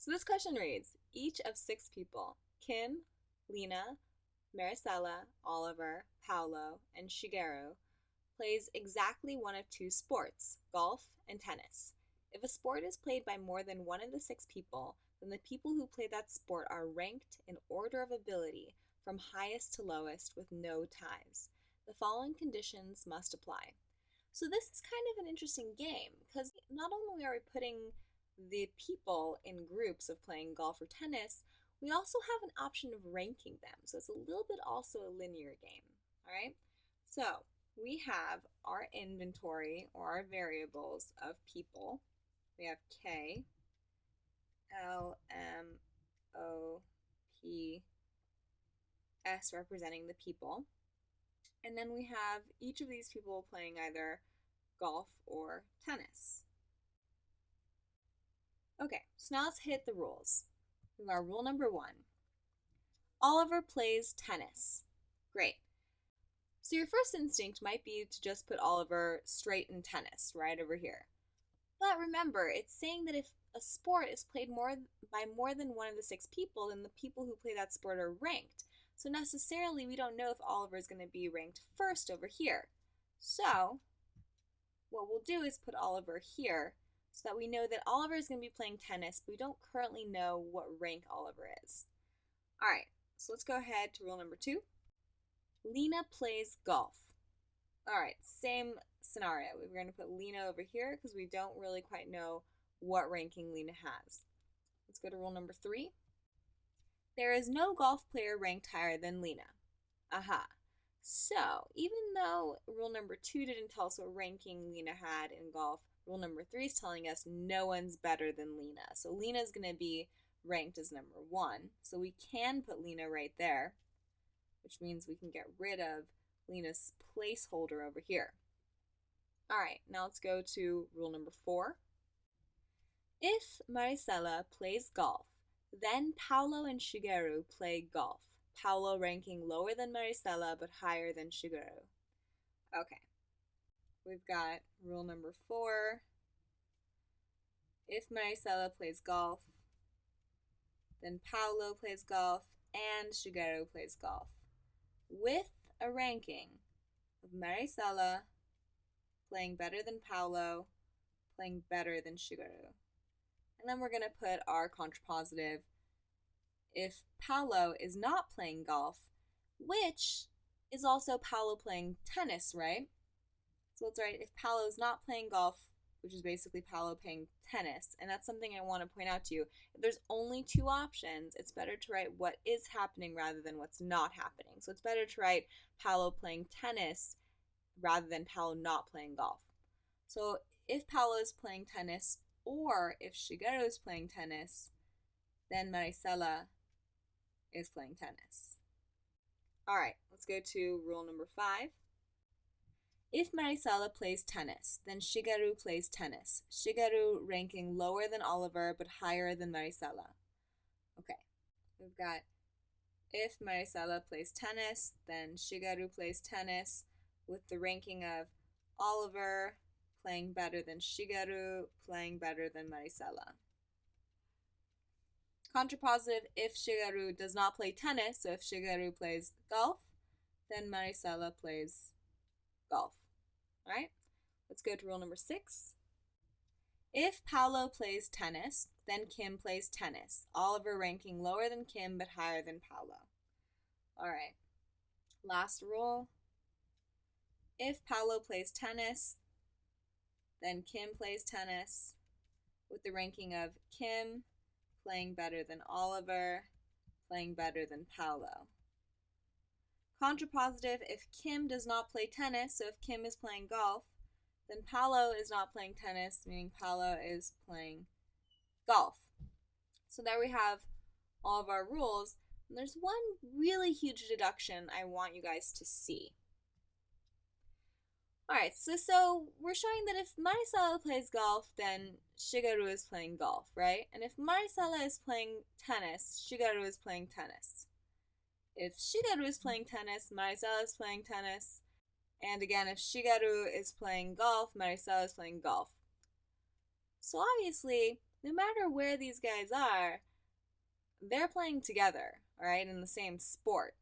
So this question reads, each of 6 people, Kim, Lina, Maricella, Oliver, Paulo, and Shigeru, plays exactly one of 2 sports, golf and tennis. If a sport is played by more than one of the 6 people, then the people who play that sport are ranked in order of ability from highest to lowest with no ties. The following conditions must apply. So this is kind of an interesting game because not only are we putting the people in groups of playing golf or tennis, we also have an option of ranking them. So it's a little bit also a linear game. All right. So we have our inventory or our variables of people. We have K, L, M, O, P, S representing the people. And then we have each of these people playing either golf or tennis. Okay, so now let's hit the rules. We have our rule number 1. Oliver plays tennis. Great. So your first instinct might be to just put Oliver straight in tennis, right over here. But remember, it's saying that if a sport is played by more than one of the 6 people, then the people who play that sport are ranked. So necessarily, we don't know if Oliver is going to be ranked first over here. So what we'll do is put Oliver here so that we know that Oliver is going to be playing tennis, but we don't currently know what rank Oliver is. All right, so let's go ahead to rule number 2. Lina plays golf. All right, same scenario. We're going to put Lina over here because we don't really quite know what ranking Lina has. Let's go to rule number 3. There is no golf player ranked higher than Lina. Aha. So, even though rule number 2 didn't tell us what ranking Lina had in golf, rule number 3 is telling us no one's better than Lina. So Lina is going to be ranked as number 1. So we can put Lina right there, which means we can get rid of Lina's placeholder over here. All right, now let's go to rule number 4. If Maricella plays golf, then Paulo and Shigeru play golf. Paulo ranking lower than Maricella but higher than Shigeru. Okay, we've got rule number 4. If Maricella plays golf, then Paulo plays golf and Shigeru plays golf, with a ranking of Maricella playing better than Paulo, playing better than Shigeru. And then we're going to put our contrapositive if Paulo is not playing golf, which is also Paulo playing tennis, right? So let's write if Paulo is not playing golf, which is basically Paulo playing tennis. And that's something I want to point out to you. If there's only 2 options, it's better to write what is happening rather than what's not happening. So it's better to write Paulo playing tennis rather than Paulo not playing golf. So if Paulo is playing tennis or if Shigeru is playing tennis, then Maricella is playing tennis. All right, let's go to rule number 5. If Maricella plays tennis, then Shigeru plays tennis. Shigeru ranking lower than Oliver but higher than Maricella. Okay, we've got if Maricella plays tennis, then Shigeru plays tennis with the ranking of Oliver playing better than Shigeru, playing better than Maricella. Contrapositive, if Shigeru does not play tennis, so if Shigeru plays golf, then Maricella plays golf. All right, let's go to rule number 6. If Paulo plays tennis, then Kim plays tennis. Oliver ranking lower than Kim but higher than Paulo. All right, last rule. If Paulo plays tennis, then Kim plays tennis with the ranking of Kim playing better than Oliver, playing better than Paulo. Contrapositive, if Kim does not play tennis, so if Kim is playing golf, then Paulo is not playing tennis, meaning Paulo is playing golf. So there we have all of our rules. And there's one really huge deduction I want you guys to see. Alright, so we're showing that if Maricella plays golf, then Shigeru is playing golf, right? And if Maricella is playing tennis, Shigeru is playing tennis. If Shigeru is playing tennis, Maricella is playing tennis. And again, if Shigeru is playing golf, Maricella is playing golf. So obviously, no matter where these guys are, they're playing together, all right, in the same sport.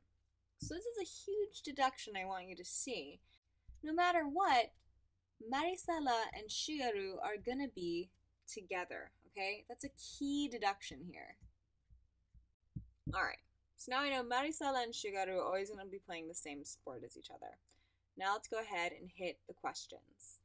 So this is a huge deduction I want you to see. No matter what, Maricella and Shigeru are gonna be together, okay? That's a key deduction here. Alright, so now I know Maricella and Shigeru are always gonna be playing the same sport as each other. Now let's go ahead and hit the questions.